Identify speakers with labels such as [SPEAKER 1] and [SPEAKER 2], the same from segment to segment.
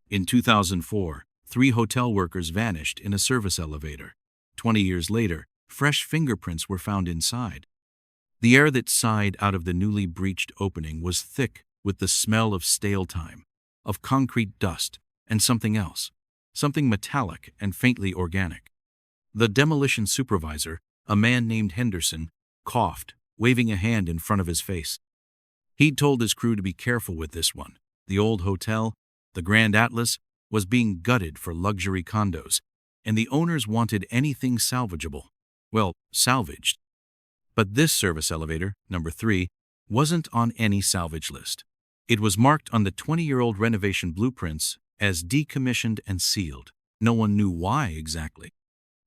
[SPEAKER 1] In 2004, 3 hotel workers vanished in a service elevator. 20 years later, fresh fingerprints were found inside. The air that sighed out of the newly breached opening was thick with the smell of stale time, of concrete dust, and something else, something metallic and faintly organic. The demolition supervisor, a man named Henderson, coughed, waving a hand in front of his face. He'd told his crew to be careful with this one. The old hotel, the Grand Atlas, was being gutted for luxury condos, and the owners wanted anything salvageable. Well, salvaged. But this service elevator, number 3, wasn't on any salvage list. It was marked on the 20-year-old renovation blueprints as decommissioned and sealed. No one knew why exactly.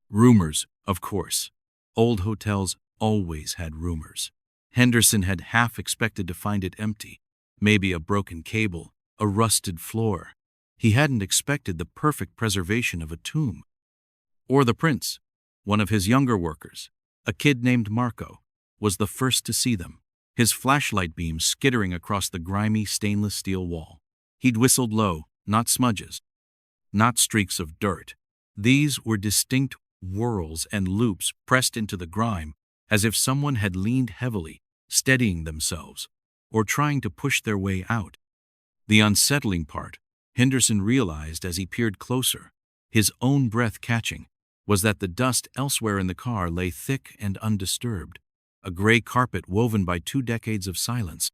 [SPEAKER 1] Rumors, of course. Old hotels always had rumors. Henderson had half expected to find it empty, maybe a broken cable, a rusted floor. He hadn't expected the perfect preservation of a tomb. Or the prince, one of his younger workers, a kid named Marco, was the first to see them, his flashlight beam skittering across the grimy stainless steel wall. He'd whistled low, not smudges, not streaks of dirt. These were distinct whorls and loops pressed into the grime, as if someone had leaned heavily, steadying themselves, or trying to push their way out. The unsettling part, Henderson realized as he peered closer, his own breath catching, was that the dust elsewhere in the car lay thick and undisturbed, a gray carpet woven by 2 decades of silence.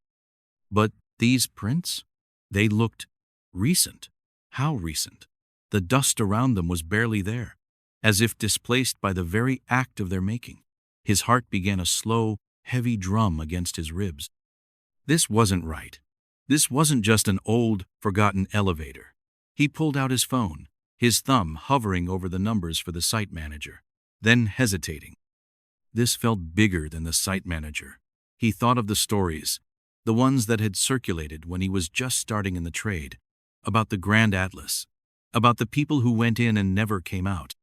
[SPEAKER 1] But these prints? They looked recent. How recent? The dust around them was barely there, as if displaced by the very act of their making. His heart began a slow, heavy drum against his ribs. This wasn't right. This wasn't just an old, forgotten elevator. He pulled out his phone, his thumb hovering over the numbers for the site manager, then hesitating. This felt bigger than the site manager. He thought of the stories, the ones that had circulated when he was just starting in the trade, about the Grand Atlas, about the people who went in and never came out.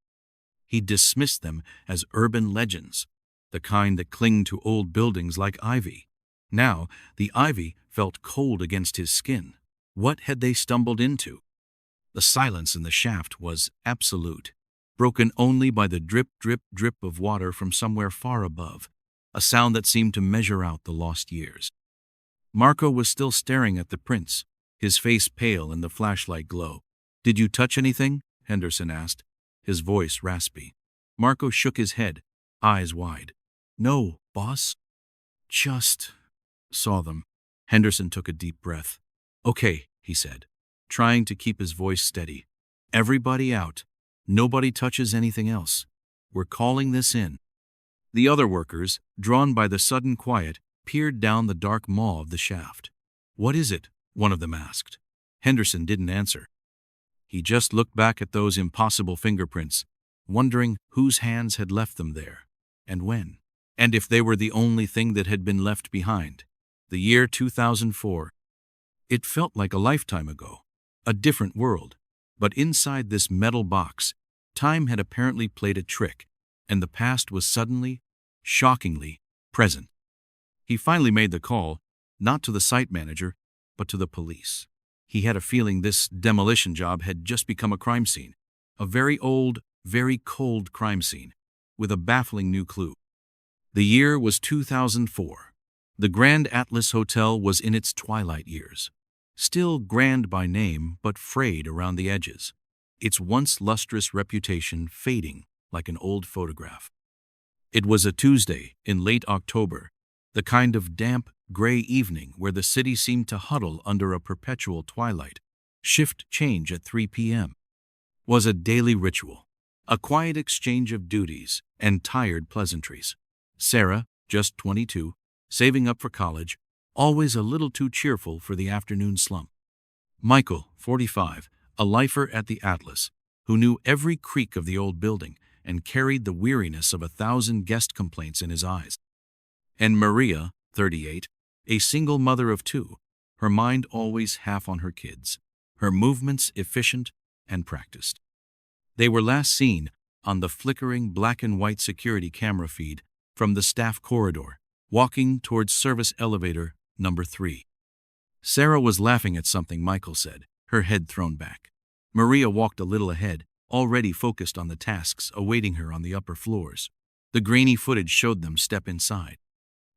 [SPEAKER 1] He dismissed them as urban legends, the kind that cling to old buildings like ivy. Now, the ivy felt cold against his skin. What had they stumbled into? The silence in the shaft was absolute, broken only by the drip, drip, drip of water from somewhere far above, a sound that seemed to measure out the lost years. Marco was still staring at the prints, his face pale in the flashlight glow. "Did you touch anything?" Henderson asked, his voice raspy. Marco shook his head, eyes wide. "No, boss. Just saw them." Henderson took a deep breath. "Okay," he said, trying to keep his voice steady. "Everybody out. Nobody touches anything else. We're calling this in." The other workers, drawn by the sudden quiet, peered down the dark maw of the shaft. "What is it?" one of them asked. Henderson didn't answer. He just looked back at those impossible fingerprints, wondering whose hands had left them there, and when, and if they were the only thing that had been left behind. The year 2004. It felt like a lifetime ago, a different world. But inside this metal box, time had apparently played a trick, and the past was suddenly, shockingly, present. He finally made the call, not to the site manager, but to the police. He had a feeling this demolition job had just become a crime scene, a very old, very cold crime scene, with a baffling new clue. The year was 2004. The Grand Atlas Hotel was in its twilight years, still grand by name but frayed around the edges, its once lustrous reputation fading like an old photograph. It was a Tuesday in late October, the kind of damp, gray evening where the city seemed to huddle under a perpetual twilight. Shift change at 3 p.m. was a daily ritual, a quiet exchange of duties and tired pleasantries. Sarah, just 22, saving up for college, always a little too cheerful for the afternoon slump. Michael, 45, a lifer at the Atlas, who knew every creak of the old building and carried the weariness of 1,000 guest complaints in his eyes. And Maria, 38, a single mother of 2, her mind always half on her kids, her movements efficient and practiced. They were last seen on the flickering black and white security camera feed from the staff corridor, walking towards service elevator number 3. Sarah was laughing at something Michael said, her head thrown back. Maria walked a little ahead, already focused on the tasks awaiting her on the upper floors. The grainy footage showed them step inside.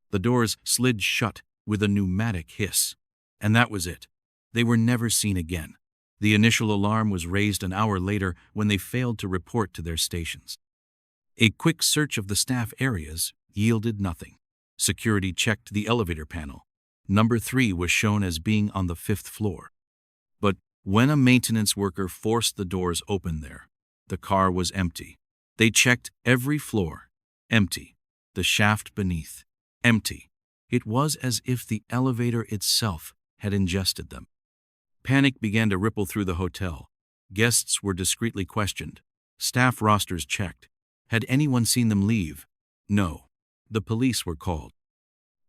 [SPEAKER 1] The doors slid shut with a pneumatic hiss. And that was it. They were never seen again. The initial alarm was raised an hour later when they failed to report to their stations. A quick search of the staff areas yielded nothing. Security checked the elevator panel. Number 3 was shown as being on the 5th floor. But when a maintenance worker forced the doors open there, the car was empty. They checked every floor. Empty. The shaft beneath. Empty. It was as if the elevator itself had ingested them. Panic began to ripple through the hotel. Guests were discreetly questioned. Staff rosters checked. Had anyone seen them leave? No. The police were called.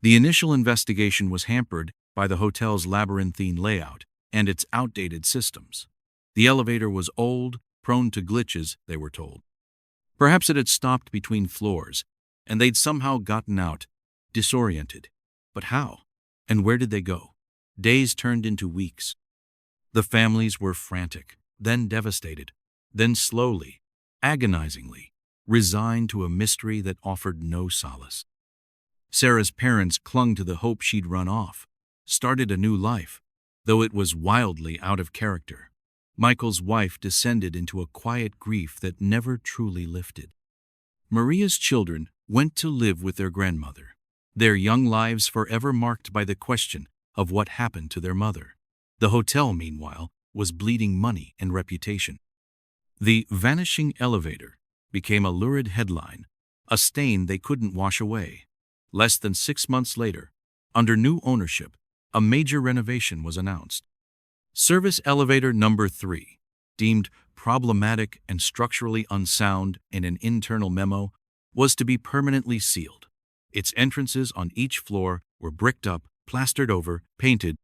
[SPEAKER 1] The initial investigation was hampered by the hotel's labyrinthine layout and its outdated systems. The elevator was old, prone to glitches, they were told. Perhaps it had stopped between floors, and they'd somehow gotten out, disoriented. But how? And where did they go? Days turned into weeks. The families were frantic, then devastated, then slowly, agonizingly, resigned to a mystery that offered no solace. Sarah's parents clung to the hope she'd run off, started a new life, though it was wildly out of character. Michael's wife descended into a quiet grief that never truly lifted. Maria's children went to live with their grandmother, their young lives forever marked by the question of what happened to their mother. The hotel, meanwhile, was bleeding money and reputation. The vanishing elevator became a lurid headline, a stain they couldn't wash away. Less than 6 months later, under new ownership, a major renovation was announced. Service elevator number 3, deemed problematic and structurally unsound in an internal memo, was to be permanently sealed. Its entrances on each floor were bricked up, plastered over, painted.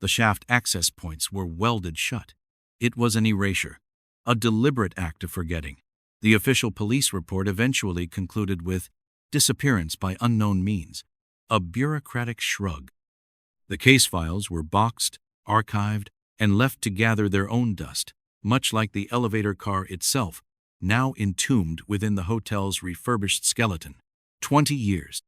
[SPEAKER 1] The shaft access points were welded shut. It was an erasure, a deliberate act of forgetting. The official police report eventually concluded with disappearance by unknown means, a bureaucratic shrug. The case files were boxed, archived, and left to gather their own dust, much like the elevator car itself, now entombed within the hotel's refurbished skeleton. 20 years.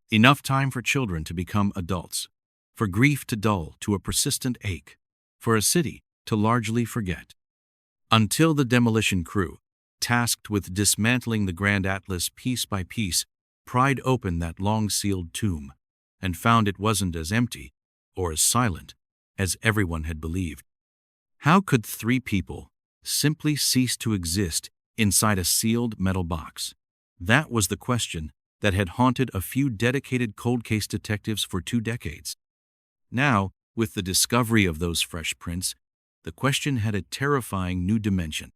[SPEAKER 1] Enough time for children to become adults, for grief to dull to a persistent ache, for a city to largely forget. Until the demolition crew, tasked with dismantling the Grand Atlas piece by piece, pried open that long-sealed tomb and found it wasn't as empty or as silent as everyone had believed. How could 3 people simply cease to exist inside a sealed metal box? That was the question that had haunted a few dedicated cold case detectives for 2 decades. Now, with the discovery of those fresh prints, the question had a terrifying new dimension.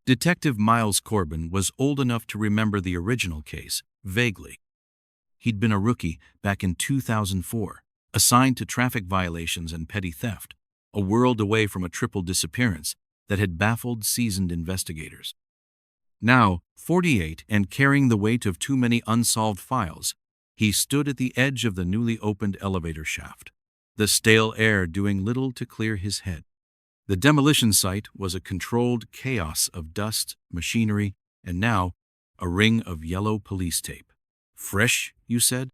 [SPEAKER 1] Detective Miles Corbin was old enough to remember the original case, vaguely. He'd been a rookie back in 2004, assigned to traffic violations and petty theft, a world away from a triple disappearance that had baffled seasoned investigators. Now, 48 and carrying the weight of too many unsolved files, he stood at the edge of the newly opened elevator shaft, the stale air doing little to clear his head. The demolition site was a controlled chaos of dust, machinery, and now a ring of yellow police tape. Fresh, you said?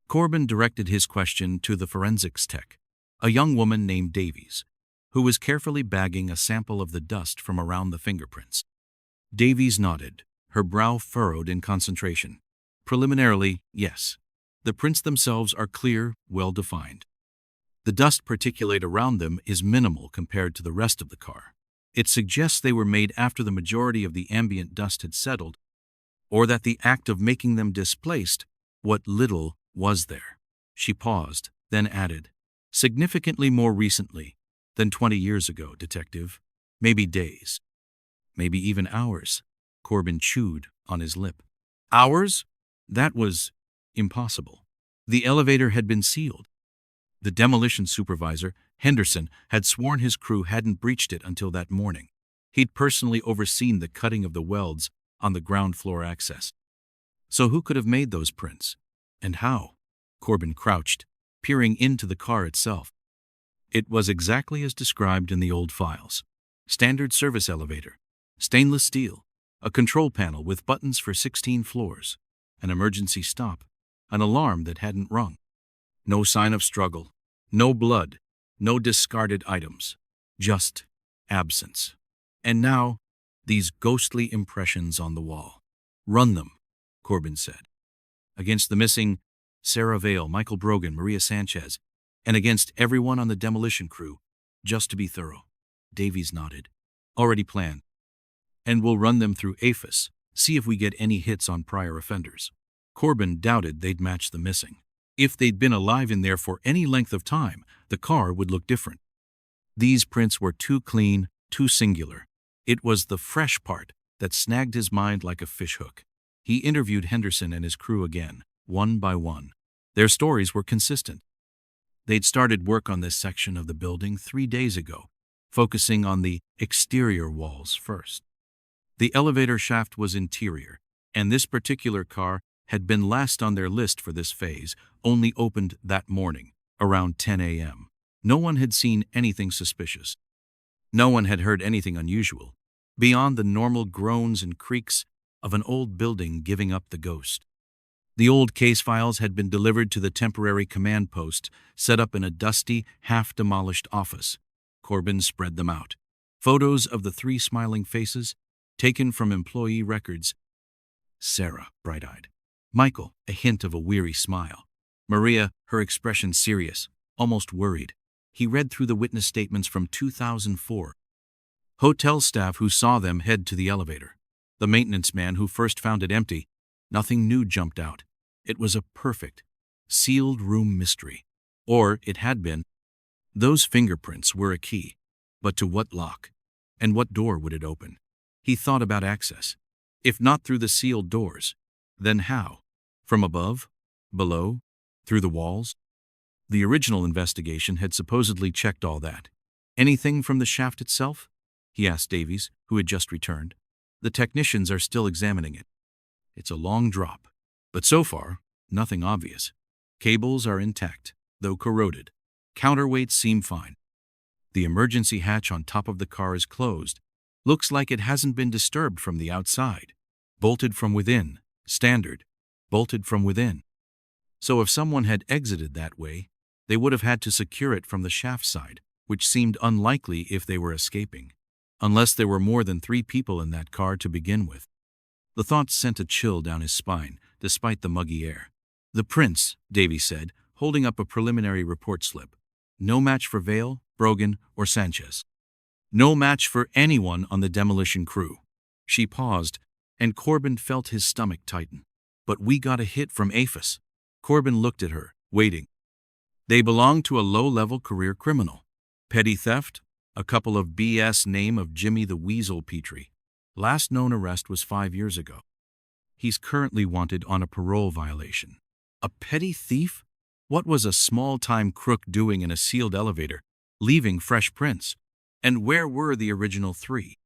[SPEAKER 1] Corbin directed his question to the forensics tech, a young woman named Davies, who was carefully bagging a sample of the dust from around the fingerprints. Davies nodded, her brow furrowed in concentration. Preliminarily, yes. The prints themselves are clear, well-defined. The dust particulate around them is minimal compared to the rest of the car. It suggests they were made after the majority of the ambient dust had settled, or that the act of making them displaced what little was there. She paused, then added, significantly more recently than 20 years ago, detective. Maybe days. Maybe even hours. Corbin chewed on his lip. Hours? That was impossible. The elevator had been sealed. The demolition supervisor, Henderson, had sworn his crew hadn't breached it until that morning. He'd personally overseen the cutting of the welds on the ground floor access. So who could have made those prints? And how? Corbin crouched, peering into the car itself. It was exactly as described in the old files. Standard service elevator. Stainless steel. A control panel with buttons for 16 floors. An emergency stop. An alarm that hadn't rung. No sign of struggle. No blood. No discarded items. Just absence. And now, these ghostly impressions on the wall. Run them, Corbin said. Against the missing Sarah Vale, Michael Brogan, Maria Sanchez, and against everyone on the demolition crew, just to be thorough. Davies nodded. Already planned. And we'll run them through AFIS, see if we get any hits on prior offenders. Corbin doubted they'd match the missing. If they'd been alive in there for any length of time, the car would look different. These prints were too clean, too singular. It was the fresh part that snagged his mind like a fishhook. He interviewed Henderson and his crew again, one by one. Their stories were consistent. They'd started work on this section of the building 3 days ago, focusing on the exterior walls first. The elevator shaft was interior, and this particular car had been last on their list for this phase, only opened that morning, around 10 a.m. No one had seen anything suspicious. No one had heard anything unusual, beyond the normal groans and creaks of an old building giving up the ghost. The old case files had been delivered to the temporary command post, set up in a dusty, half-demolished office. Corbin spread them out. Photos of the 3 smiling faces, taken from employee records. Sarah, bright-eyed. Michael, a hint of a weary smile. Maria, her expression serious, almost worried. He read through the witness statements from 2004. Hotel staff who saw them head to the elevator. The maintenance man who first found it empty. Nothing new jumped out. It was a perfect, sealed room mystery. Or it had been. Those fingerprints were a key. But to what lock? And what door would it open? He thought about access. If not through the sealed doors, then how? From above? Below? Through the walls? The original investigation had supposedly checked all that. Anything from the shaft itself? He asked Davies, who had just returned. The technicians are still examining it. It's a long drop. But so far, nothing obvious. Cables are intact, though corroded. Counterweights seem fine. The emergency hatch on top of the car is closed. Looks like it hasn't been disturbed from the outside. Bolted from within. Standard. Bolted from within. So if someone had exited that way, they would have had to secure it from the shaft side, which seemed unlikely if they were escaping. Unless there were more than 3 people in that car to begin with. The thought sent a chill down his spine, despite the muggy air. The prints, Davies said, holding up a preliminary report slip. No match for Vale, Brogan, or Sanchez. No match for anyone on the demolition crew. She paused, and Corbin felt his stomach tighten. But we got a hit from AFIS. Corbin looked at her, waiting. They belong to a low-level career criminal. Petty theft, a couple of BS name of Jimmy the Weasel Petrie. Last known arrest was 5 years ago. He's currently wanted on a parole violation. A petty thief? What was a small-time crook doing in a sealed elevator, leaving fresh prints? And where were the original 3?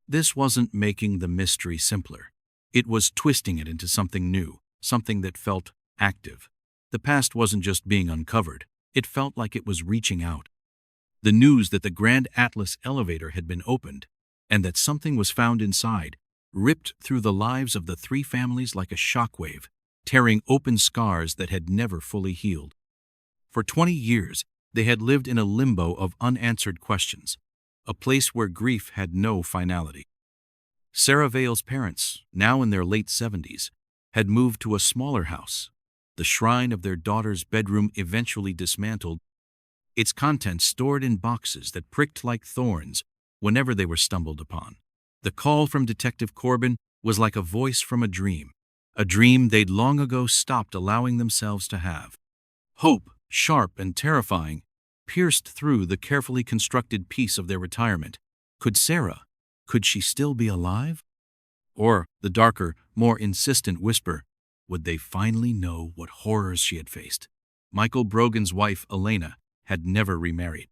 [SPEAKER 1] This wasn't making the mystery simpler. It was twisting it into something new, something that felt active. The past wasn't just being uncovered. It felt like it was reaching out. The news that the Grand Atlas elevator had been opened, and that something was found inside, ripped through the lives of the 3 families like a shockwave, tearing open scars that had never fully healed. For 20 years, they had lived in a limbo of unanswered questions, a place where grief had no finality. Sarah Vale's parents, now in their late 70s, had moved to a smaller house, the shrine of their daughter's bedroom eventually dismantled, its contents stored in boxes that pricked like thorns whenever they were stumbled upon. The call from Detective Corbin was like a voice from a dream they'd long ago stopped allowing themselves to have. Hope, sharp and terrifying, pierced through the carefully constructed piece of their retirement. Could she still be alive? Or, the darker, more insistent whisper, would they finally know what horrors she had faced? Michael Brogan's wife, Elena, had never remarried.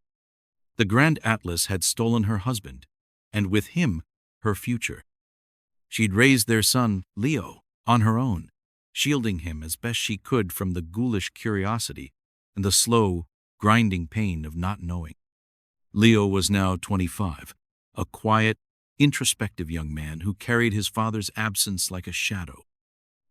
[SPEAKER 1] The Grand Atlas had stolen her husband, and with him, her future. She'd raised their son, Leo, on her own, shielding him as best she could from the ghoulish curiosity and the slow, grinding pain of not knowing. Leo was now 25, a quiet, introspective young man who carried his father's absence like a shadow.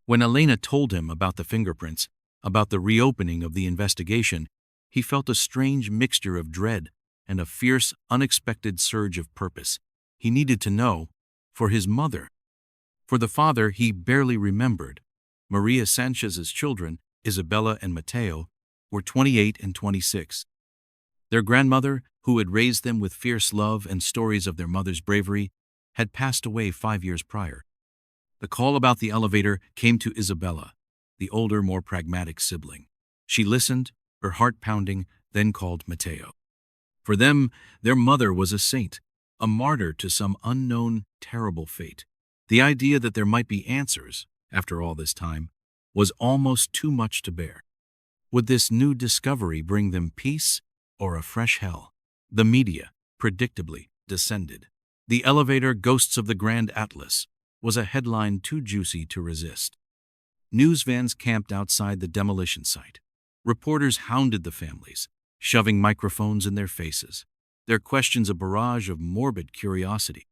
[SPEAKER 1] When Elena told him about the fingerprints, about the reopening of the investigation, he felt a strange mixture of dread and a fierce, unexpected surge of purpose. He needed to know, for his mother. For the father he barely remembered. Maria Sanchez's children, Isabella and Mateo, were 28 and 26. Their grandmother, who had raised them with fierce love and stories of their mother's bravery, had passed away 5 years prior. The call about the elevator came to Isabella, the older, more pragmatic sibling. She listened, her heart pounding, then called Mateo. For them, their mother was a saint, a martyr to some unknown, terrible fate. The idea that there might be answers, after all this time, was almost too much to bear. Would this new discovery bring them peace or a fresh hell? The media, predictably, descended. The elevator, Ghosts of the Grand Atlas, was a headline too juicy to resist. News vans camped outside the demolition site. Reporters hounded the families, shoving microphones in their faces, their questions a barrage of morbid curiosity.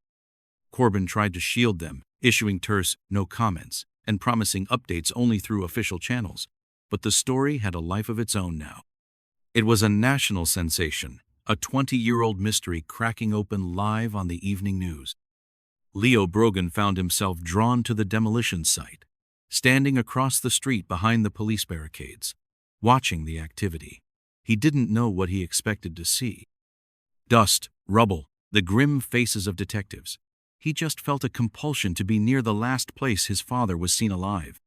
[SPEAKER 1] Corbin tried to shield them, issuing terse no comments and promising updates only through official channels. But the story had a life of its own now. It was a national sensation, a 20-year-old mystery cracking open live on the evening news. Leo Brogan found himself drawn to the demolition site, standing across the street behind the police barricades, watching the activity. He didn't know what he expected to see. Dust, rubble, the grim faces of detectives. He just felt a compulsion to be near the last place his father was seen alive.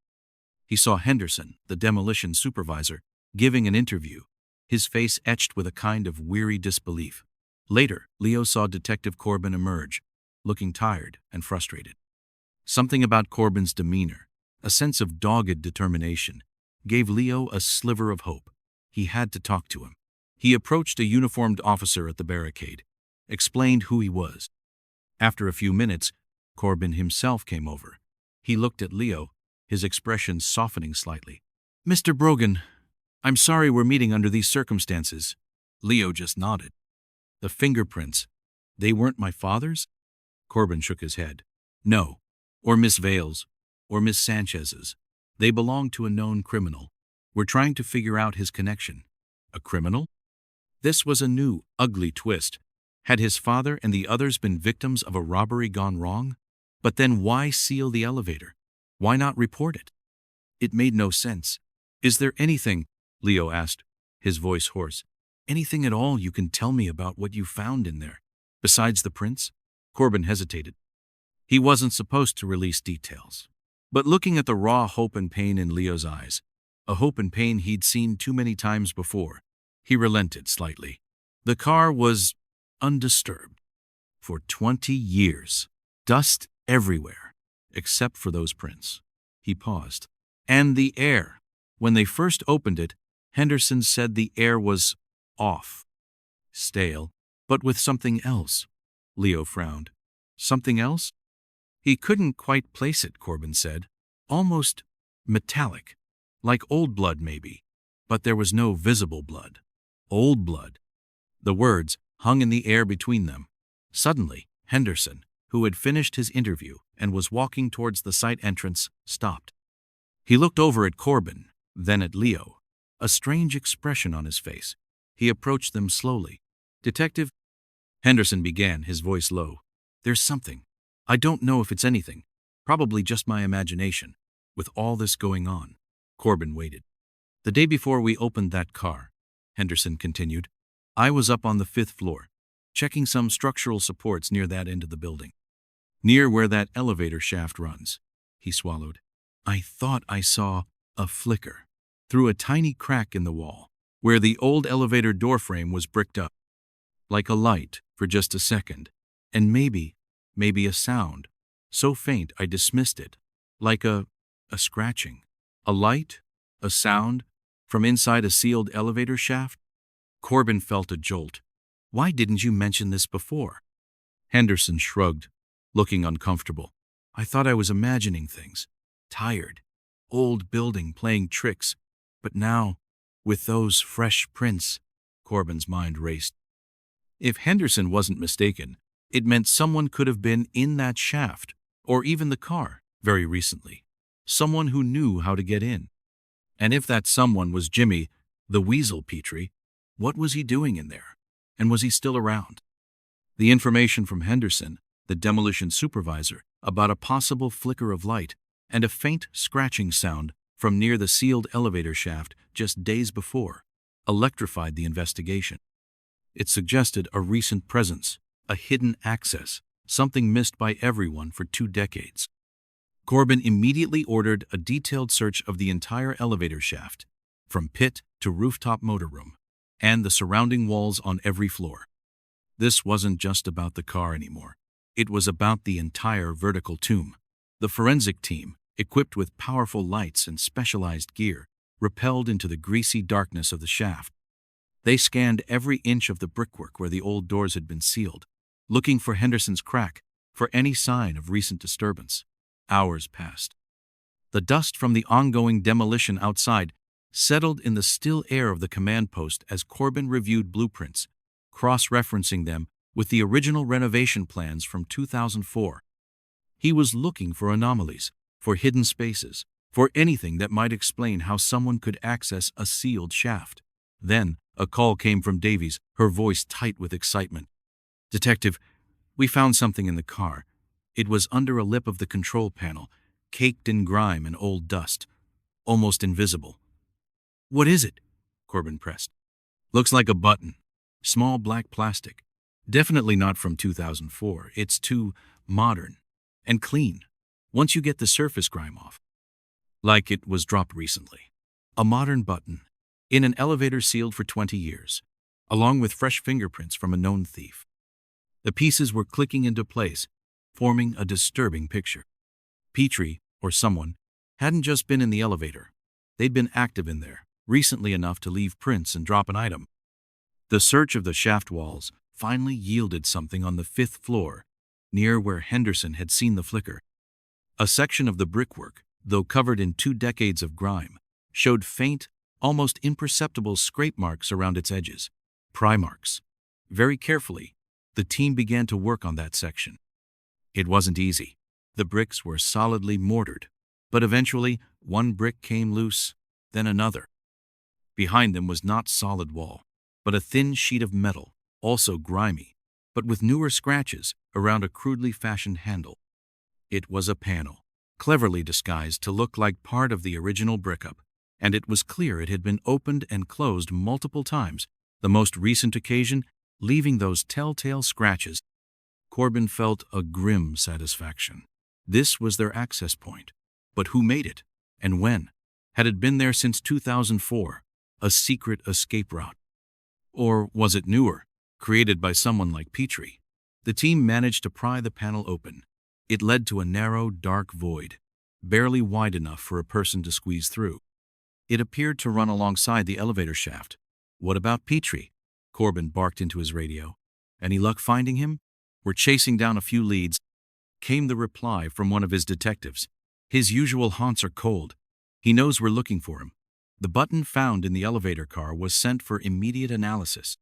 [SPEAKER 1] He saw Henderson, the demolition supervisor, giving an interview, his face etched with a kind of weary disbelief. Later, Leo saw Detective Corbin emerge, looking tired and frustrated. Something about Corbin's demeanor, a sense of dogged determination, gave Leo a sliver of hope. He had to talk to him. He approached a uniformed officer at the barricade, explained who he was. After a few minutes, Corbin himself came over. He looked at Leo, his expression softening slightly. "Mr. Brogan, I'm sorry we're meeting under these circumstances." Leo just nodded. "The fingerprints, they weren't my father's?" Corbin shook his head. "No, or Miss Vale's, or Miss Sanchez's. They belong to a known criminal. We're trying to figure out his connection." A criminal? This was a new, ugly twist. Had his father and the others been victims of a robbery gone wrong? But then why seal the elevator? Why not report it? It made no sense. "Is there anything," Leo asked, his voice hoarse, "anything at all you can tell me about what you found in there, besides the prints?" Corbin hesitated. He wasn't supposed to release details. But looking at the raw hope and pain in Leo's eyes, a hope and pain he'd seen too many times before, he relented slightly. The car was undisturbed. For 20 years. Dust everywhere, except for those prints. He paused. And the air. When they first opened it, Henderson said the air was off. Stale, but with something else. Leo frowned. Something else? He couldn't quite place it, Corbin said. Almost metallic. Like old blood, maybe. But there was no visible blood. Old blood. The words hung in the air between them. Suddenly, Henderson, who had finished his interview and was walking towards the site entrance, stopped. He looked over at Corbin, then at Leo, a strange expression on his face. He approached them slowly. "Detective," Henderson began, his voice low. "There's something. I don't know if it's anything. Probably just my imagination. With all this going on." Corbin waited. "The day before we opened that car," Henderson continued, "I was up on the 5th floor, checking some structural supports near that end of the building. Near where that elevator shaft runs." He swallowed. "I thought I saw a flicker through a tiny crack in the wall, where the old elevator doorframe was bricked up. Like a light for just a second, and maybe a sound, so faint I dismissed it, like a scratching. A light, a sound, from inside a sealed elevator shaft?" Corbin felt a jolt. "Why didn't you mention this before?" Henderson shrugged, looking uncomfortable. "I thought I was imagining things. Tired. Old building playing tricks. But now, with those fresh prints," Corbin's mind raced. If Henderson wasn't mistaken, It meant someone could have been in that shaft, or even the car, very recently. Someone who knew how to get in. And if that someone was Jimmy, the Weasel Petrie, what was he doing in there? And was he still around? The information from Henderson, the demolition supervisor, about a possible flicker of light and a faint scratching sound from near the sealed elevator shaft just days before, electrified the investigation. It suggested a recent presence, a hidden access, something missed by everyone for 2 decades. Corbin immediately ordered a detailed search of the entire elevator shaft, from pit to rooftop motorroom, and the surrounding walls on every floor. This wasn't just about the car anymore. It was about the entire vertical tomb. The forensic team, equipped with powerful lights and specialized gear, rappelled into the greasy darkness of the shaft. They scanned every inch of the brickwork where the old doors had been sealed, looking for Henderson's crack, for any sign of recent disturbance. Hours passed. The dust from the ongoing demolition outside settled in the still air of the command post as Corbin reviewed blueprints, cross-referencing them with the original renovation plans from 2004. He was looking for anomalies, for hidden spaces, for anything that might explain how someone could access a sealed shaft. Then, a call came from Davies, her voice tight with excitement. "Detective, we found something in the car. It was under a lip of the control panel, caked in grime and old dust, almost invisible." "What is it?" Corbin pressed. "Looks like a button. Small black plastic. Definitely not from 2004. It's too modern and clean. Once you get the surface grime off. Like it was dropped recently. A modern button. In an elevator sealed for 20 years. Along with fresh fingerprints from a known thief. The pieces were clicking into place, forming a disturbing picture. Petrie, or someone, hadn't just been in the elevator. They'd been active in there, recently enough to leave prints and drop an item. The search of the shaft walls finally yielded something on the 5th floor, near where Henderson had seen the flicker. A section of the brickwork, though covered in 2 decades of grime, showed faint, almost imperceptible scrape marks around its edges. Pry marks. Very carefully, the team began to work on that section. It wasn't easy. The bricks were solidly mortared, but eventually one brick came loose, then another. Behind them was not solid wall, but a thin sheet of metal, also grimy, but with newer scratches around a crudely fashioned handle. It was a panel, cleverly disguised to look like part of the original brick-up, and it was clear it had been opened and closed multiple times, the most recent occasion leaving those telltale scratches. Corbin felt a grim satisfaction. This was their access point. But who made it? And when? Had it been there since 2004? A secret escape route? Or was it newer, created by someone like Petrie? The team managed to pry the panel open. It led to a narrow, dark void, barely wide enough for a person to squeeze through. It appeared to run alongside the elevator shaft. "What about Petrie?" Corbin barked into his radio. "Any luck finding him?" "We're chasing down a few leads," came the reply from one of his detectives. "His usual haunts are cold. He knows we're looking for him." The button found in the elevator car was sent for immediate analysis.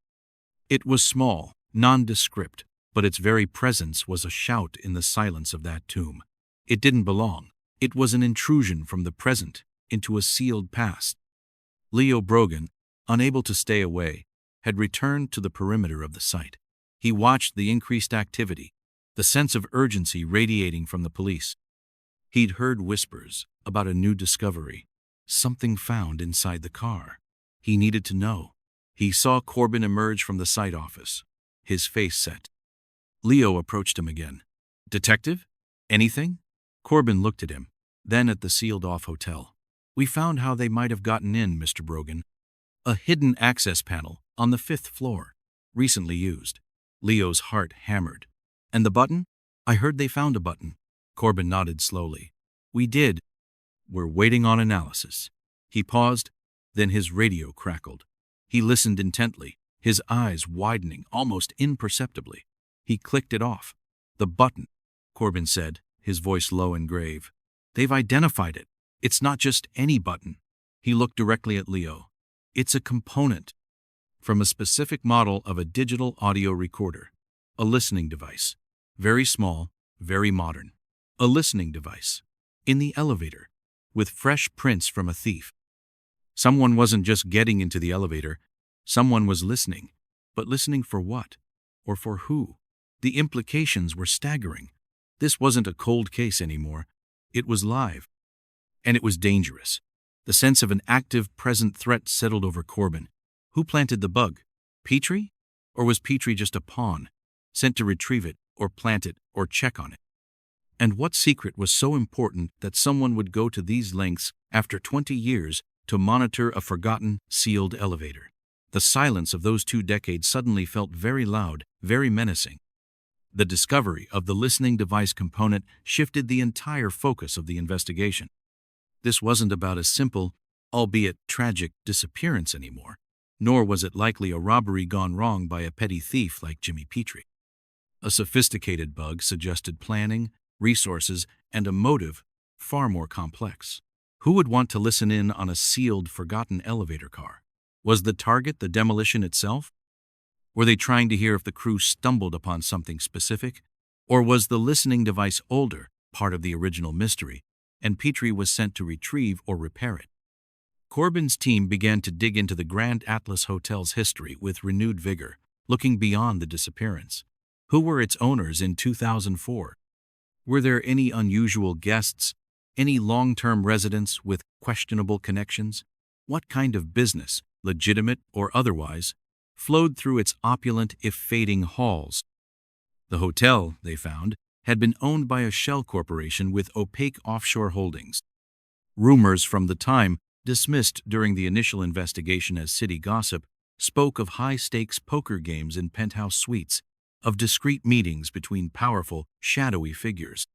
[SPEAKER 1] It was small, nondescript, but its very presence was a shout in the silence of that tomb. It didn't belong. It was an intrusion from the present into a sealed past. Leo Brogan, unable to stay away, had returned to the perimeter of the site. He watched the increased activity, the sense of urgency radiating from the police. He'd heard whispers about a new discovery, something found inside the car. He needed to know. He saw Corbin emerge from the site office, his face set. Leo approached him again. "Detective? Anything?" Corbin looked at him, then at the sealed-off hotel. "We found how they might have gotten in, Mr. Brogan. A hidden access panel on the 5th floor, recently used." Leo's heart hammered. "And the button?" "I heard they found a button." Corbin nodded slowly. "We did. We're waiting on analysis." He paused, then his radio crackled. He listened intently, his eyes widening almost imperceptibly. He clicked it off. "The button," Corbin said, his voice low and grave. "They've identified it. It's not just any button." He looked directly at Leo. "It's a component from a specific model of a digital audio recorder, a listening device. Very small, very modern. A listening device. In the elevator. With fresh prints from a thief. Someone wasn't just getting into the elevator. Someone was listening. But listening for what? Or for who? The implications were staggering. This wasn't a cold case anymore. It was live. And it was dangerous. The sense of an active, present threat settled over Corbin. Who planted the bug? Petrie? Or was Petrie just a pawn, sent to retrieve it, or plant it, or check on it? And what secret was so important that someone would go to these lengths after 20 years to monitor a forgotten, sealed elevator? The silence of those 2 decades suddenly felt very loud, very menacing. The discovery of the listening device component shifted the entire focus of the investigation. This wasn't about a simple, albeit tragic, disappearance anymore, nor was it likely a robbery gone wrong by a petty thief like Jimmy Petrie. A sophisticated bug suggested planning, resources, and a motive far more complex. Who would want to listen in on a sealed, forgotten elevator car? Was the target the demolition itself? Were they trying to hear if the crew stumbled upon something specific? Or was the listening device older, part of the original mystery, and Petrie was sent to retrieve or repair it? Corbin's team began to dig into the Grand Atlas Hotel's history with renewed vigor, looking beyond the disappearance. Who were its owners in 2004? Were there any unusual guests, any long-term residents with questionable connections? What kind of business, legitimate or otherwise, flowed through its opulent if fading halls? The hotel, they found, had been owned by a shell corporation with opaque offshore holdings. Rumors from the time, dismissed during the initial investigation as city gossip, spoke of high-stakes poker games in penthouse suites, of discreet meetings between powerful, shadowy figures.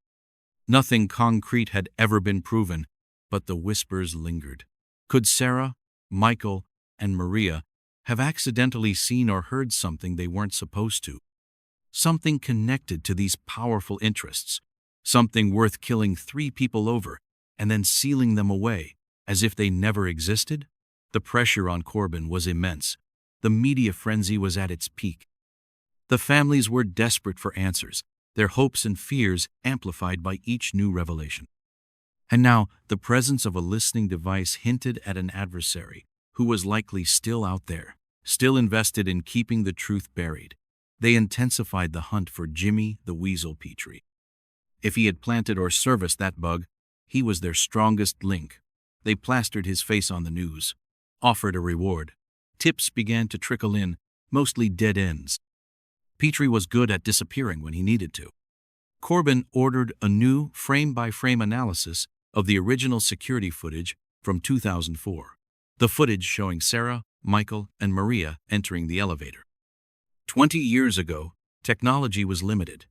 [SPEAKER 1] Nothing concrete had ever been proven, but the whispers lingered. Could Sarah, Michael, and Maria have accidentally seen or heard something they weren't supposed to? Something connected to these powerful interests, something worth killing 3 people over and then sealing them away, as if they never existed? The pressure on Corbin was immense. The media frenzy was at its peak. The families were desperate for answers, their hopes and fears amplified by each new revelation. And now, the presence of a listening device hinted at an adversary who was likely still out there, still invested in keeping the truth buried. They intensified the hunt for Jimmy the Weasel Petrie. If he had planted or serviced that bug, he was their strongest link. They plastered his face on the news, offered a reward. Tips began to trickle in, mostly dead ends. Petrie was good at disappearing when he needed to. Corbin ordered a new frame-by-frame analysis of the original security footage from 2004, the footage showing Sarah, Michael, and Maria entering the elevator. 20 years ago, technology was limited.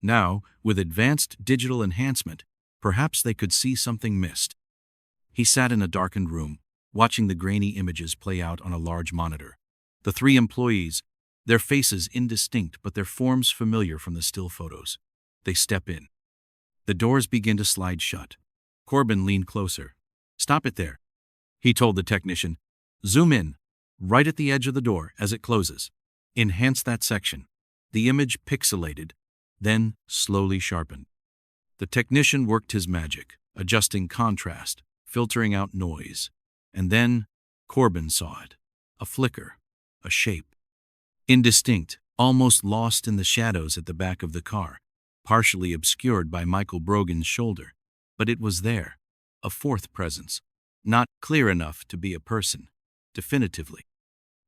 [SPEAKER 1] Now, with advanced digital enhancement, perhaps they could see something missed. He sat in a darkened room, watching the grainy images play out on a large monitor. The 3 employees, their faces indistinct but their forms familiar from the still photos. They step in. The doors begin to slide shut. Corbin leaned closer. "Stop it there," he told the technician. "Zoom in, right at the edge of the door as it closes. Enhance that section." The image pixelated, then slowly sharpened. The technician worked his magic, adjusting contrast, filtering out noise. And then Corbin saw it. A flicker, a shape. Indistinct, almost lost in the shadows at the back of the car, partially obscured by Michael Brogan's shoulder. But it was there, a 4th presence, not clear enough to be a person, definitively.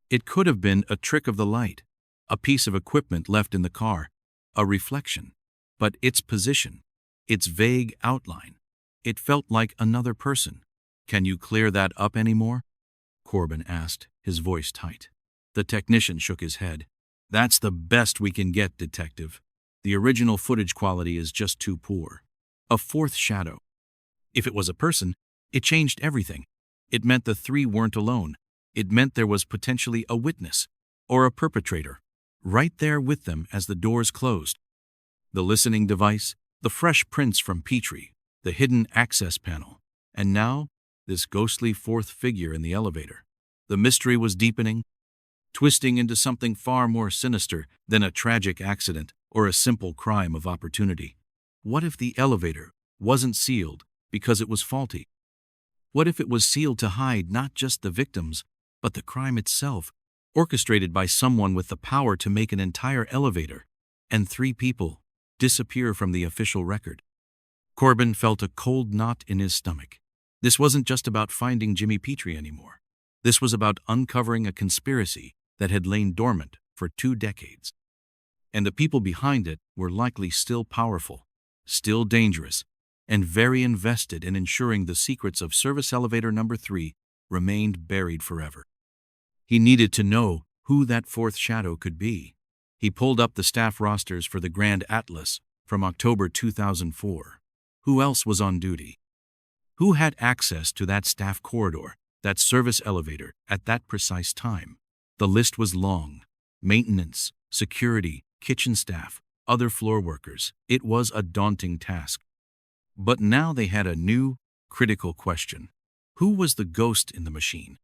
[SPEAKER 1] It could have been a trick of the light, a piece of equipment left in the car, a reflection. But its position, its vague outline, it felt like another person. "Can you clear that up anymore?" Corbin asked, his voice tight. The technician shook his head. "That's the best we can get, detective. The original footage quality is just too poor." A 4th shadow. If it was a person, it changed everything. It meant the 3 weren't alone. It meant there was potentially a witness, or a perpetrator, right there with them as the doors closed. The listening device, the fresh prints from Petrie, the hidden access panel, and now, this ghostly 4th figure in the elevator. The mystery was deepening, twisting into something far more sinister than a tragic accident or a simple crime of opportunity? What if the elevator wasn't sealed because it was faulty? What if it was sealed to hide not just the victims, but the crime itself, orchestrated by someone with the power to make an entire elevator and 3 people disappear from the official record? Corbin felt a cold knot in his stomach. This wasn't just about finding Jimmy Petrie anymore. This was about uncovering a conspiracy that had lain dormant for 2 decades. And the people behind it were likely still powerful, still dangerous, and very invested in ensuring the secrets of service elevator number 3 remained buried forever. He needed to know who that 4th shadow could be. He pulled up the staff rosters for the Grand Atlas from October 2004. Who else was on duty? Who had access to that staff corridor, that service elevator, at that precise time? The list was long. Maintenance, security, kitchen staff, other floor workers. It was a daunting task. But now they had a new, critical question. Who was the ghost in the machine?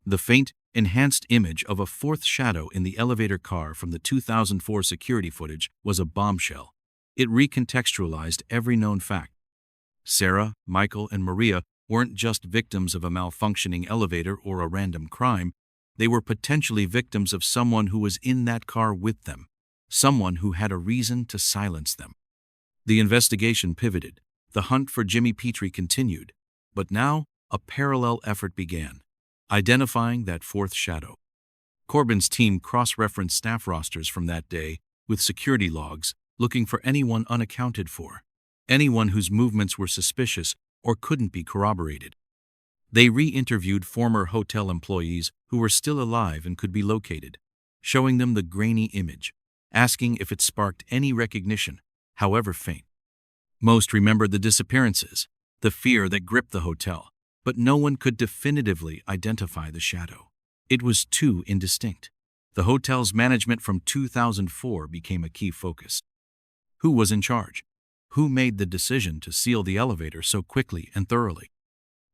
[SPEAKER 1] The faint, enhanced image of a 4th shadow in the elevator car from the 2004 security footage was a bombshell. It recontextualized every known fact. Sarah, Michael, and Maria weren't just victims of a malfunctioning elevator or a random crime. They were potentially victims of someone who was in that car with them, someone who had a reason to silence them. The investigation pivoted. The hunt for Jimmy Petrie continued. But now, a parallel effort began, identifying that 4th shadow. Corbin's team cross-referenced staff rosters from that day with security logs, looking for anyone unaccounted for, anyone whose movements were suspicious or couldn't be corroborated. They re-interviewed former hotel employees who were still alive and could be located, showing them the grainy image, asking if it sparked any recognition, however faint. Most remembered the disappearances, the fear that gripped the hotel, but no one could definitively identify the shadow. It was too indistinct. The hotel's management from 2004 became a key focus. Who was in charge? Who made the decision to seal the elevator so quickly and thoroughly?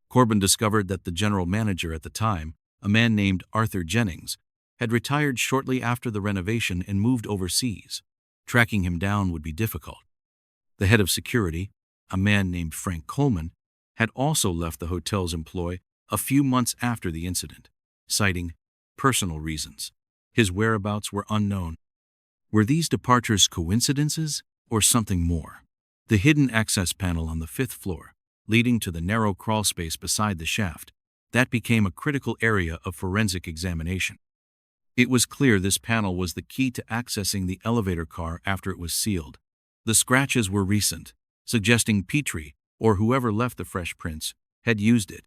[SPEAKER 1] Corbin discovered that the general manager at the time, a man named Arthur Jennings, had retired shortly after the renovation and moved overseas. Tracking him down would be difficult. The head of security, a man named Frank Coleman, had also left the hotel's employ a few months after the incident, citing personal reasons. His whereabouts were unknown. Were these departures coincidences or something more? The hidden access panel on the 5th floor, leading to the narrow crawl space beside the shaft, that became a critical area of forensic examination. It was clear this panel was the key to accessing the elevator car after it was sealed. The scratches were recent, suggesting Petrie, or whoever left the fresh prints, had used it.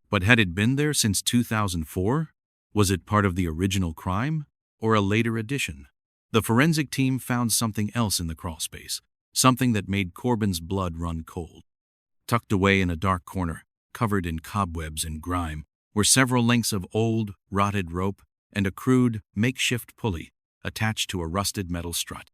[SPEAKER 1] But had it been there since 2004? Was it part of the original crime, or a later addition? The forensic team found something else in the crawlspace, something that made Corbin's blood run cold. Tucked away in a dark corner, covered in cobwebs and grime, were several lengths of old, rotted rope and a crude, makeshift pulley attached to a rusted metal strut.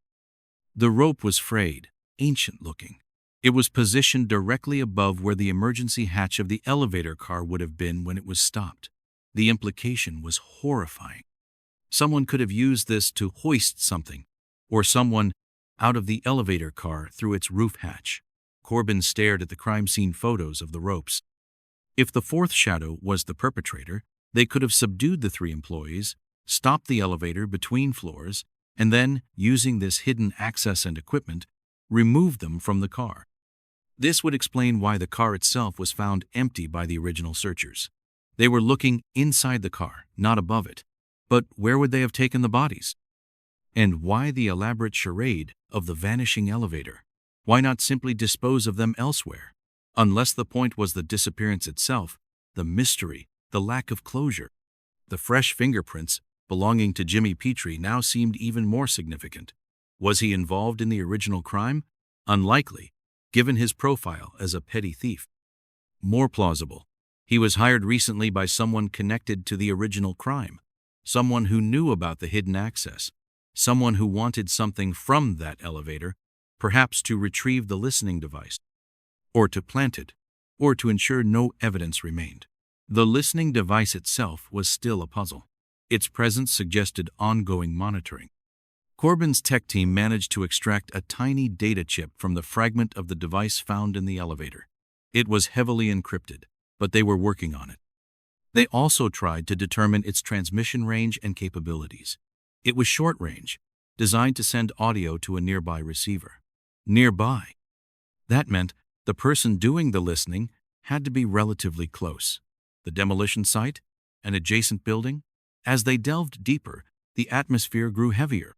[SPEAKER 1] The rope was frayed, ancient-looking. It was positioned directly above where the emergency hatch of the elevator car would have been when it was stopped. The implication was horrifying. Someone could have used this to hoist something, or someone out of the elevator car through its roof hatch. Corbin stared at the crime scene photos of the ropes. If the 4th shadow was the perpetrator, they could have subdued the 3 employees, stopped the elevator between floors, and then, using this hidden access and equipment, removed them from the car. This would explain why the car itself was found empty by the original searchers. They were looking inside the car, not above it. But where would they have taken the bodies? And why the elaborate charade of the vanishing elevator? Why not simply dispose of them elsewhere? Unless the point was the disappearance itself, the mystery, the lack of closure. The fresh fingerprints belonging to Jimmy Petrie now seemed even more significant. Was he involved in the original crime? Unlikely, given his profile as a petty thief. More plausible, he was hired recently by someone connected to the original crime, someone who knew about the hidden access, someone who wanted something from that elevator, perhaps to retrieve the listening device, or to plant it, or to ensure no evidence remained. The listening device itself was still a puzzle. Its presence suggested ongoing monitoring. Corbin's tech team managed to extract a tiny data chip from the fragment of the device found in the elevator. It was heavily encrypted, but they were working on it. They also tried to determine its transmission range and capabilities. It was short range, designed to send audio to a nearby receiver. Nearby. That meant the person doing the listening had to be relatively close. The demolition site, an adjacent building. As they delved deeper, the atmosphere grew heavier.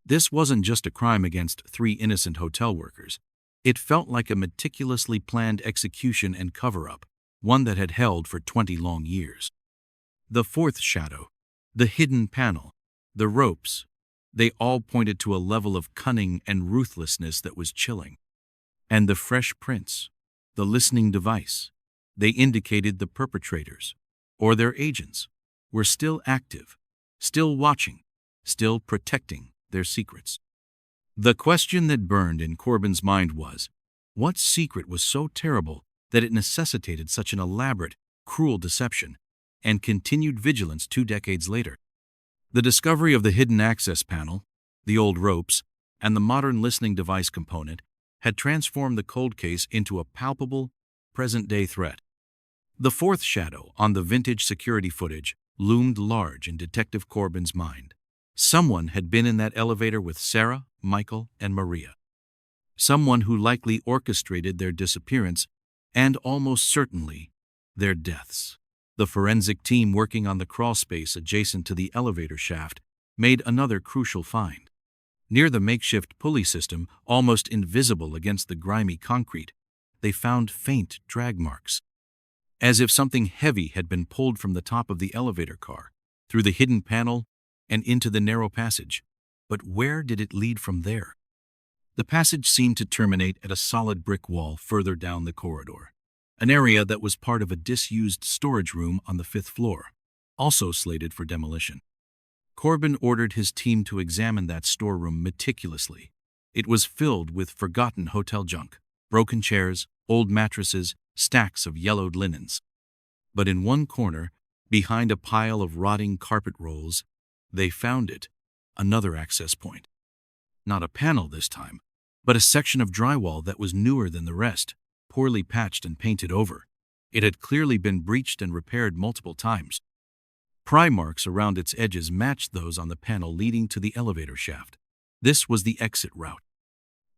[SPEAKER 1] This wasn't just a crime against 3 innocent hotel workers. It felt like a meticulously planned execution and cover-up, one that had held for 20 long years. The fourth shadow, the hidden panel, the ropes, they all pointed to a level of cunning and ruthlessness that was chilling. And the fresh prints, the listening device, they indicated the perpetrators, or their agents, were still active, still watching, still protecting their secrets. The question that burned in Corbin's mind was, what secret was so terrible that it necessitated such an elaborate, cruel deception and continued vigilance 2 decades later? The discovery of the hidden access panel, the old ropes, and the modern listening device component had transformed the cold case into a palpable, present-day threat. The fourth shadow on the vintage security footage loomed large in Detective Corbin's mind. Someone had been in that elevator with Sarah, Michael, and Maria. Someone who likely orchestrated their disappearance and almost certainly their deaths. The forensic team working on the crawlspace adjacent to the elevator shaft made another crucial find. Near the makeshift pulley system, almost invisible against the grimy concrete, they found faint drag marks, as if something heavy had been pulled from the top of the elevator car, through the hidden panel and into the narrow passage. But where did it lead from there? The passage seemed to terminate at a solid brick wall further down the corridor, an area that was part of a disused storage room on the 5th floor, also slated for demolition. Corbin ordered his team to examine that storeroom meticulously. It was filled with forgotten hotel junk, broken chairs, old mattresses, stacks of yellowed linens. But in one corner, behind a pile of rotting carpet rolls, they found it, another access point. Not a panel this time, but a section of drywall that was newer than the rest, poorly patched and painted over. It had clearly been breached and repaired multiple times. Pry marks around its edges matched those on the panel leading to the elevator shaft. This was the exit route.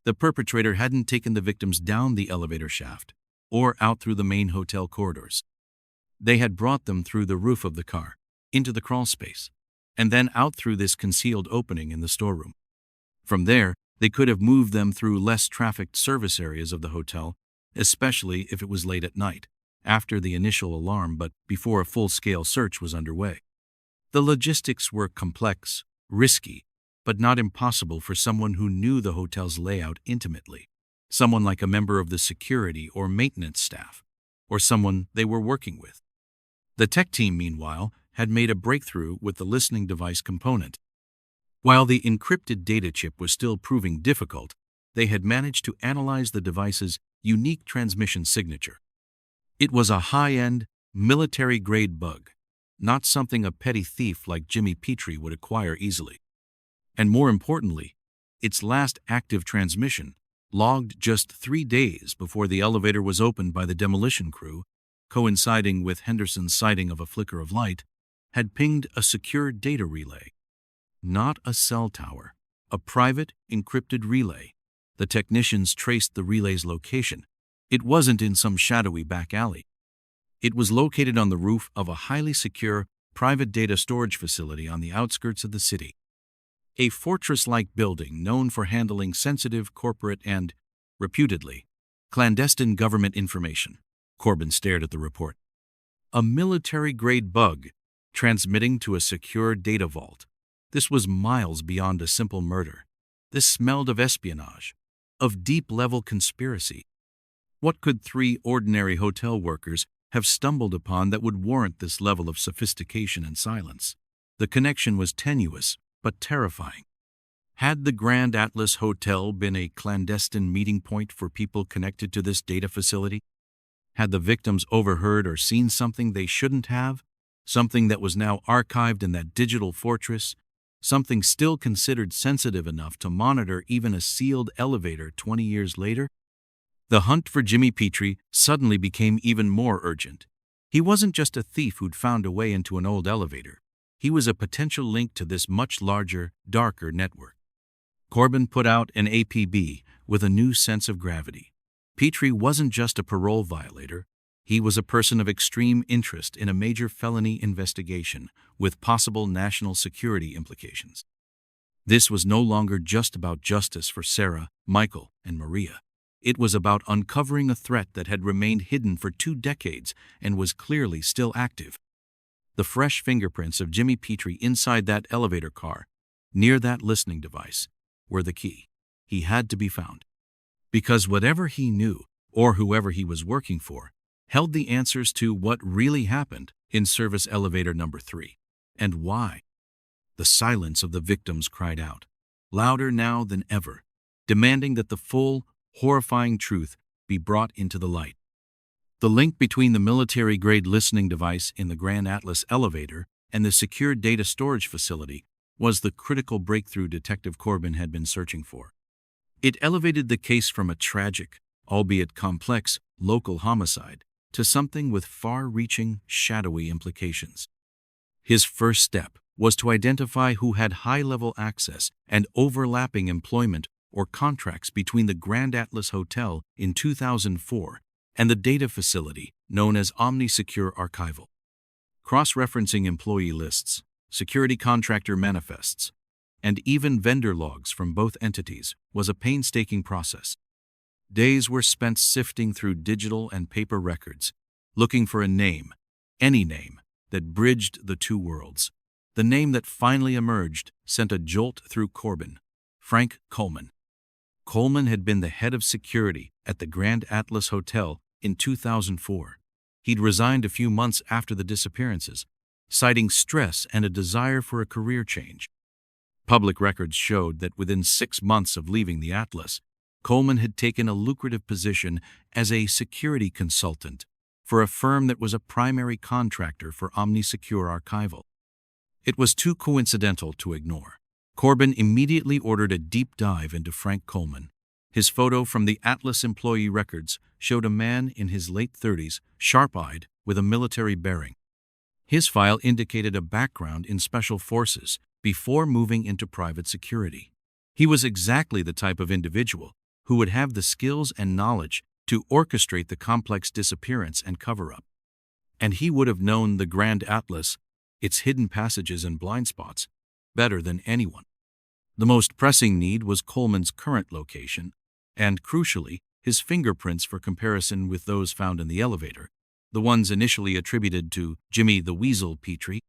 [SPEAKER 1] The perpetrator hadn't taken the victims down the elevator shaft or out through the main hotel corridors. They had brought them through the roof of the car, into the crawl space, and then out through this concealed opening in the storeroom. From there, they could have moved them through less trafficked service areas of the hotel, especially if it was late at night, after the initial alarm but before a full-scale search was underway. The logistics were complex, risky, but not impossible for someone who knew the hotel's layout intimately, someone like a member of the security or maintenance staff, or someone they were working with. The tech team, meanwhile, had made a breakthrough with the listening device component. While the encrypted data chip was still proving difficult, they had managed to analyze the device's unique transmission signature. It was a high-end, military-grade bug, not something a petty thief like Jimmy Petrie would acquire easily. And more importantly, its last active transmission, logged just 3 days before the elevator was opened by the demolition crew, coinciding with Henderson's sighting of a flicker of light, had pinged a secure data relay. Not a cell tower, a private, encrypted relay. The technicians traced the relay's location. It wasn't in some shadowy back alley. It was located on the roof of a highly secure, private data storage facility on the outskirts of the city. A fortress-like building known for handling sensitive corporate and, reputedly, clandestine government information. Corbin stared at the report. A military-grade bug, transmitting to a secure data vault. This was miles beyond a simple murder. This smelled of espionage, of deep-level conspiracy. What could 3 ordinary hotel workers have stumbled upon that would warrant this level of sophistication and silence? The connection was tenuous, but terrifying. Had the Grand Atlas Hotel been a clandestine meeting point for people connected to this data facility? Had the victims overheard or seen something they shouldn't have? Something that was now archived in that digital fortress, something still considered sensitive enough to monitor even a sealed elevator 20 years later? The hunt for Jimmy Petrie suddenly became even more urgent. He wasn't just a thief who'd found a way into an old elevator. He was a potential link to this much larger, darker network. Corbin put out an APB with a new sense of gravity. Petrie wasn't just a parole violator. He was a person of extreme interest in a major felony investigation with possible national security implications. This was no longer just about justice for Sarah, Michael, and Maria. It was about uncovering a threat that had remained hidden for 2 decades and was clearly still active. The fresh fingerprints of Jimmy Petrie inside that elevator car, near that listening device, were the key. He had to be found. Because whatever he knew, or whoever he was working for, held the answers to what really happened in service elevator number 3. And why? The silence of the victims cried out, louder now than ever, demanding that the full, horrifying truth be brought into the light. The link between the military-grade listening device in the Grand Atlas elevator and the secure data storage facility was the critical breakthrough Detective Corbin had been searching for. It elevated the case from a tragic, albeit complex, local homicide to something with far-reaching, shadowy implications. His first step was to identify who had high-level access and overlapping employment or contracts between the Grand Atlas Hotel in 2004 and the data facility known as OmniSecure Archival. Cross-referencing employee lists, security contractor manifests, and even vendor logs from both entities was a painstaking process. Days were spent sifting through digital and paper records, looking for a name, any name, that bridged the two worlds. The name that finally emerged sent a jolt through Corbin: Frank Coleman. Coleman had been the head of security at the Grand Atlas Hotel in 2004. He'd resigned a few months after the disappearances, citing stress and a desire for a career change. Public records showed that within 6 months of leaving the Atlas, Coleman had taken a lucrative position as a security consultant for a firm that was a primary contractor for OmniSecure Archival. It was too coincidental to ignore. Corbin immediately ordered a deep dive into Frank Coleman. His photo from the Atlas employee records showed a man in his late 30s, sharp-eyed, with a military bearing. His file indicated a background in special forces before moving into private security. He was exactly the type of individual who would have the skills and knowledge to orchestrate the complex disappearance and cover-up. And he would have known the Grand Atlas, its hidden passages and blind spots, better than anyone. The most pressing need was Coleman's current location, and, crucially, his fingerprints for comparison with those found in the elevator, the ones initially attributed to Jimmy the Weasel Petrie,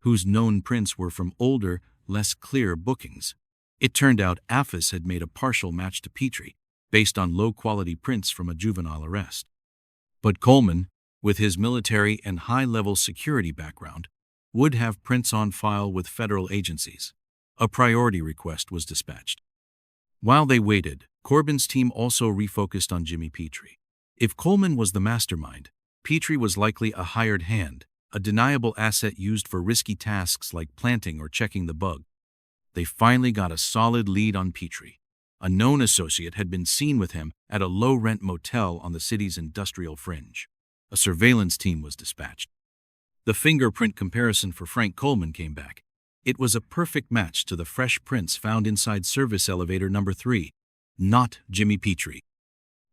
[SPEAKER 1] whose known prints were from older, less clear bookings. It turned out AFIS had made a partial match to Petrie, based on low-quality prints from a juvenile arrest. But Coleman, with his military and high-level security background, would have prints on file with federal agencies. A priority request was dispatched. While they waited, Corbin's team also refocused on Jimmy Petrie. If Coleman was the mastermind, Petrie was likely a hired hand, a deniable asset used for risky tasks like planting or checking the bug. They finally got a solid lead on Petrie. A known associate had been seen with him at a low-rent motel on the city's industrial fringe. A surveillance team was dispatched. The fingerprint comparison for Frank Coleman came back. It was a perfect match to the fresh prints found inside service elevator number 3, not Jimmy Petrie.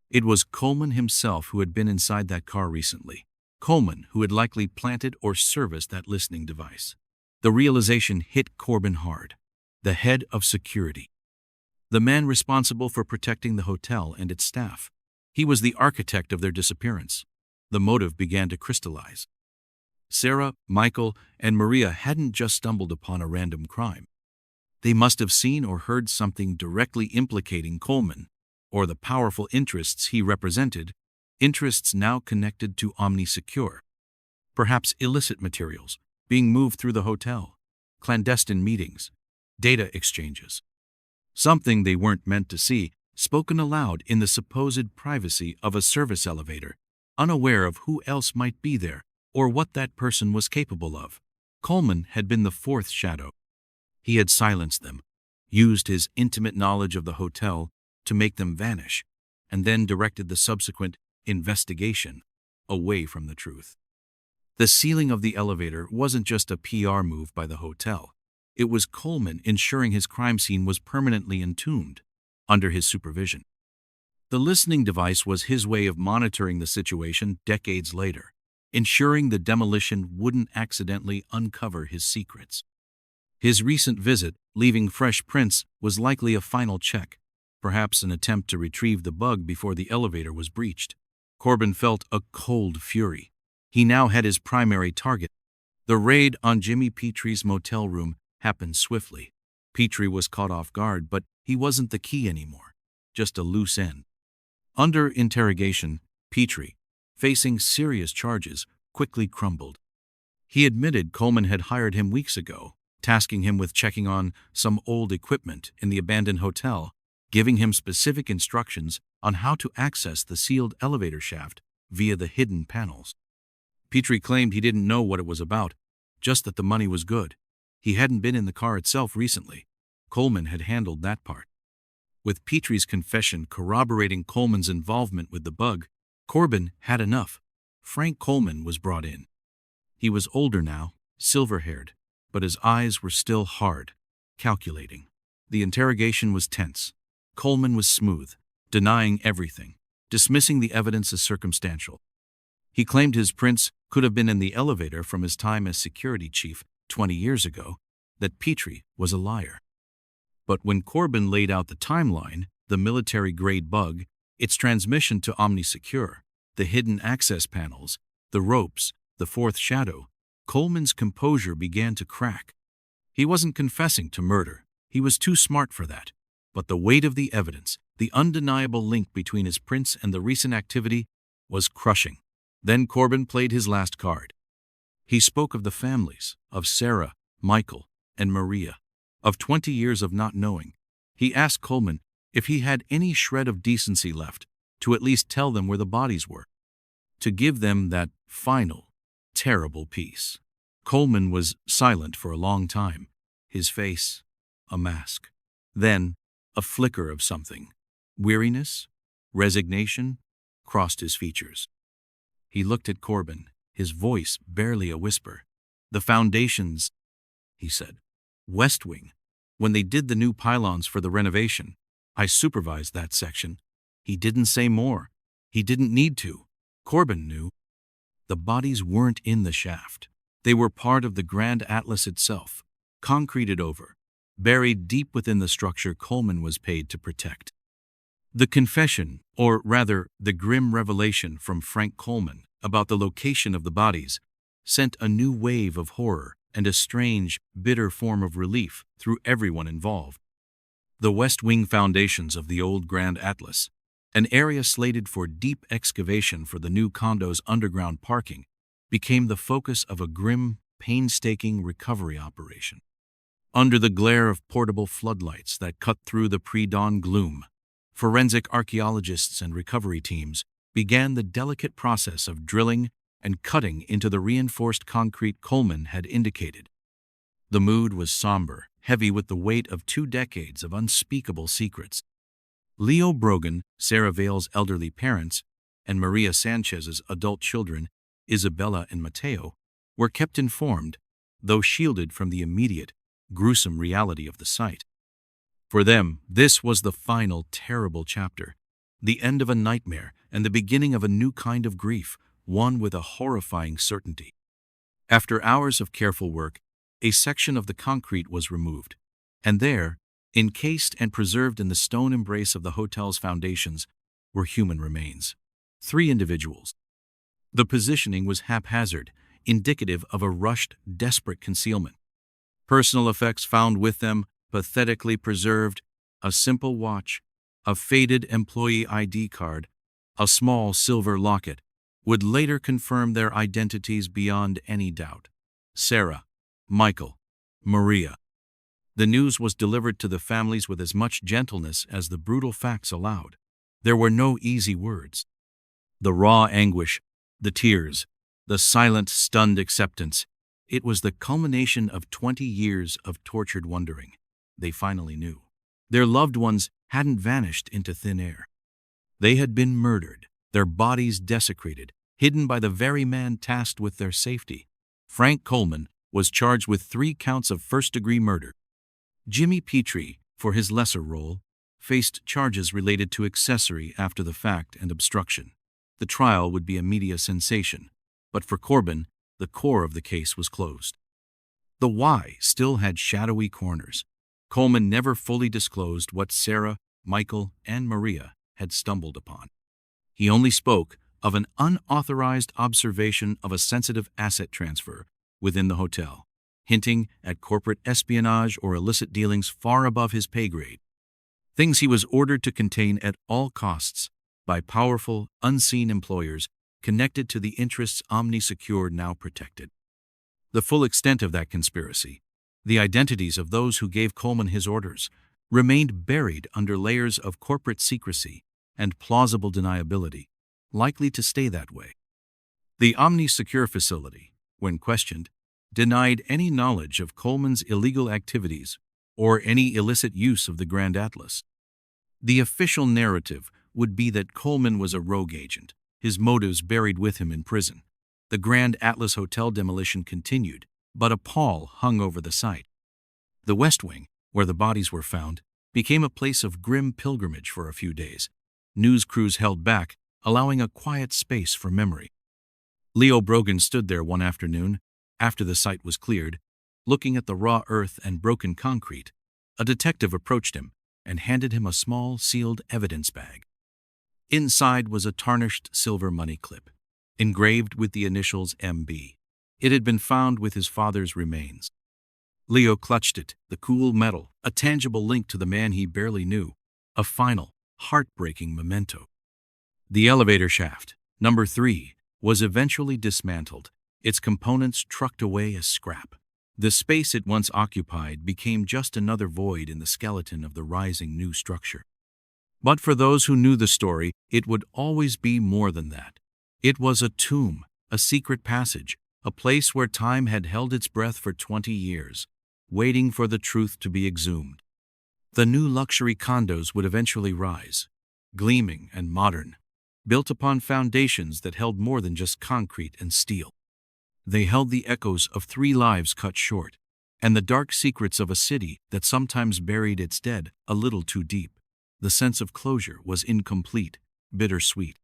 [SPEAKER 1] It was Coleman himself who had been inside that car recently. Coleman, who had likely planted or serviced that listening device. The realization hit Corbin hard. The head of security. The man responsible for protecting the hotel and its staff. He was the architect of their disappearance. The motive began to crystallize. Sarah, Michael, and Maria hadn't just stumbled upon a random crime. They must have seen or heard something directly implicating Coleman, or the powerful interests he represented, interests now connected to OmniSecure. Perhaps illicit materials being moved through the hotel, clandestine meetings, data exchanges. Something they weren't meant to see, spoken aloud in the supposed privacy of a service elevator, unaware of who else might be there or what that person was capable of. Coleman had been the fourth shadow. He had silenced them, used his intimate knowledge of the hotel to make them vanish, and then directed the subsequent investigation away from the truth. The sealing of the elevator wasn't just a PR move by the hotel. It was Coleman ensuring his crime scene was permanently entombed under his supervision. The listening device was his way of monitoring the situation decades later, ensuring the demolition wouldn't accidentally uncover his secrets. His recent visit, leaving fresh prints, was likely a final check, perhaps an attempt to retrieve the bug before the elevator was breached. Corbin felt a cold fury. He now had his primary target. The raid on Jimmy Petrie's motel room happened swiftly. Petrie was caught off guard, but he wasn't the key anymore, just a loose end. Under interrogation, Petrie, facing serious charges, quickly crumbled. He admitted Coleman had hired him weeks ago, tasking him with checking on some old equipment in the abandoned hotel, giving him specific instructions on how to access the sealed elevator shaft via the hidden panels. Petrie claimed he didn't know what it was about, just that the money was good. He hadn't been in the car itself recently. Coleman had handled that part. With Petrie's confession corroborating Coleman's involvement with the bug, Corbin had enough. Frank Coleman was brought in. He was older now, silver-haired, but his eyes were still hard, calculating. The interrogation was tense. Coleman was smooth, denying everything, dismissing the evidence as circumstantial. He claimed his prints could have been in the elevator from his time as security chief 20 years ago, that Petrie was a liar. But when Corbin laid out the timeline, the military-grade bug, its transmission to OmniSecure, the hidden access panels, the ropes, the fourth shadow, Coleman's composure began to crack. He wasn't confessing to murder. He was too smart for that. But the weight of the evidence, the undeniable link between his prints and the recent activity, was crushing. Then Corbin played his last card. He spoke of the families, of Sarah, Michael, and Maria, of 20 years of not knowing. He asked Coleman if he had any shred of decency left to at least tell them where the bodies were, to give them that final, terrible piece. Coleman was silent for a long time, his face a mask. Then, a flicker of something, weariness, resignation, crossed his features. He looked at Corbin, his voice barely a whisper. "The foundations," he said. "West Wing. When they did the new pylons for the renovation, I supervised that section." He didn't say more. He didn't need to. Corbin knew. The bodies weren't in the shaft. They were part of the Grand Atlas itself, concreted over, buried deep within the structure Coleman was paid to protect. The confession, or rather the grim revelation from Frank Coleman about the location of the bodies, sent a new wave of horror and a strange, bitter form of relief through everyone involved. The West Wing foundations of the old Grand Atlas, an area slated for deep excavation for the new condo's underground parking, became the focus of a grim, painstaking recovery operation. Under the glare of portable floodlights that cut through the pre-dawn gloom, forensic archaeologists and recovery teams began the delicate process of drilling and cutting into the reinforced concrete Coleman had indicated. The mood was somber, heavy with the weight of 2 decades of unspeakable secrets. Leo Brogan, Sarah Vale's elderly parents, and Maria Sanchez's adult children, Isabella and Mateo, were kept informed, though shielded from the immediate, gruesome reality of the site. For them, this was the final terrible chapter, the end of a nightmare and the beginning of a new kind of grief, one with a horrifying certainty. After hours of careful work, a section of the concrete was removed, and there, encased and preserved in the stone embrace of the hotel's foundations, were human remains. 3 individuals. The positioning was haphazard, indicative of a rushed, desperate concealment. Personal effects found with them, pathetically preserved, a simple watch, a faded employee ID card, a small silver locket, would later confirm their identities beyond any doubt. Sarah, Michael, Maria. The news was delivered to the families with as much gentleness as the brutal facts allowed. There were no easy words. The raw anguish, the tears, the silent, stunned acceptance, It was the culmination of 20 years of tortured wondering. They finally knew. Their loved ones hadn't vanished into thin air. They had been murdered, their bodies desecrated, hidden by the very man tasked with their safety. Frank Coleman was charged with 3 counts of first-degree murder. Jimmy Petrie, for his lesser role, faced charges related to accessory after the fact and obstruction. The trial would be a media sensation, but for Corbin, the core of the case was closed. The why still had shadowy corners. Coleman never fully disclosed what Sarah, Michael, and Maria had stumbled upon. He only spoke of an unauthorized observation of a sensitive asset transfer within the hotel, hinting at corporate espionage or illicit dealings far above his pay grade. Things he was ordered to contain at all costs by powerful, unseen employers connected to the interests OmniSecure now protected. The full extent of that conspiracy, the identities of those who gave Coleman his orders, remained buried under layers of corporate secrecy and plausible deniability, likely to stay that way. The OmniSecure facility, when questioned, denied any knowledge of Coleman's illegal activities or any illicit use of the Grand Atlas. The official narrative would be that Coleman was a rogue agent, his motives buried with him in prison. The Grand Atlas Hotel demolition continued, but a pall hung over the site. The West Wing, where the bodies were found, became a place of grim pilgrimage for a few days. News crews held back, allowing a quiet space for memory. Leo Brogan stood there one afternoon, after the site was cleared, looking at the raw earth and broken concrete. A detective approached him and handed him a small, sealed evidence bag. Inside was a tarnished silver money clip, engraved with the initials MB. It had been found with his father's remains. Leo clutched it, the cool metal, a tangible link to the man he barely knew, a final, heartbreaking memento. The elevator shaft, number 3, was eventually dismantled, its components trucked away as scrap. The space it once occupied became just another void in the skeleton of the rising new structure. But for those who knew the story, it would always be more than that. It was a tomb, a secret passage, a place where time had held its breath for 20 years, waiting for the truth to be exhumed. The new luxury condos would eventually rise, gleaming and modern, built upon foundations that held more than just concrete and steel. They held the echoes of 3 lives cut short, and the dark secrets of a city that sometimes buried its dead a little too deep. The sense of closure was incomplete, bittersweet.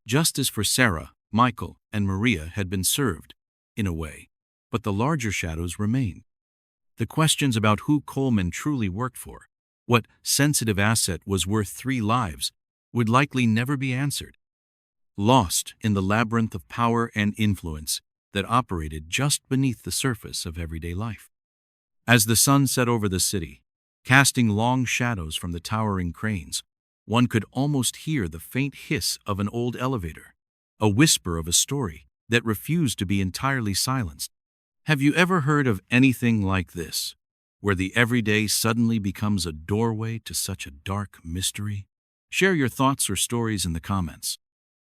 [SPEAKER 1] Justice for Sarah, Michael, and Maria had been served, in a way, but the larger shadows remained. The questions about who Coleman truly worked for, what sensitive asset was worth 3 lives, would likely never be answered. Lost in the labyrinth of power and influence that operated just beneath the surface of everyday life. As the sun set over the city, casting long shadows from the towering cranes, one could almost hear the faint hiss of an old elevator, a whisper of a story that refused to be entirely silenced. Have you ever heard of anything like this, where the everyday suddenly becomes a doorway to such a dark mystery? Share your thoughts or stories in the comments.